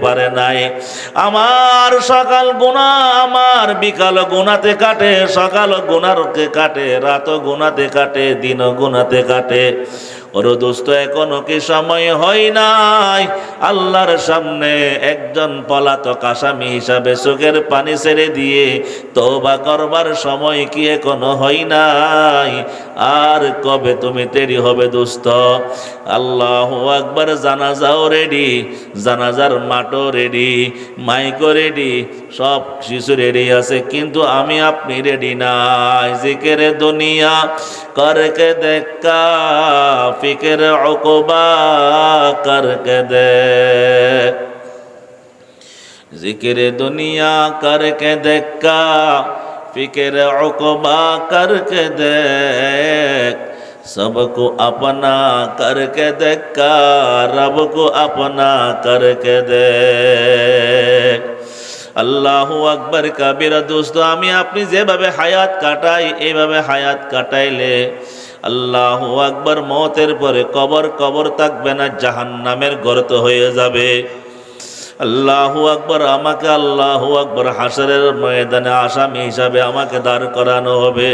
পারে নাই। আমার সকাল গুনাহ আমার বিকাল গুনাতে কাটে, সকাল গুনারকে কাটে, রাত গুনাতে কাটে, দিন গুনাতে কাটে। ওরে দোস্ত, এখনো কি সময় হয় নাই আল্লাহর সামনে একজন পলাতক আসামি হিসাবে চোখের পানি ছেড়ে দিয়ে তওবা করবার সময় কি এখনো হয় নাই? আর কবে তুমি দেরি হবে দোস্ত? আল্লাহু আকবার। জানাজাও রেডি, জানাজার মাঠও রেডি, মাইকও রেডি, সব কিছু রেডি আছে, কিন্তু আমি আপনি রেডি নাই। জিকিরে দুনিয়া করকে দেখা, ফিকির উকবা করকে দেখ। जिक्र दुनिया करके देखा, फिक्र उकबा करके देख। सबको अपना करके देखा, रब को अपना करके देख। আল্লাহু আকবার কাবীরা। দোস্ত, আমি আপনি যেভাবে হায়াত কাটাই এইভাবে হায়াত কাটাইলে আল্লাহু আকবার মওতের পরে কবর থাকবে না, জাহান্নামের গর্ত হয়ে যাবে। আল্লাহু আকবার। আমাকে আল্লাহু আকবার হাসরের ময়দানে আসামি হিসাবে আমাকে দাঁড় করানো হবে।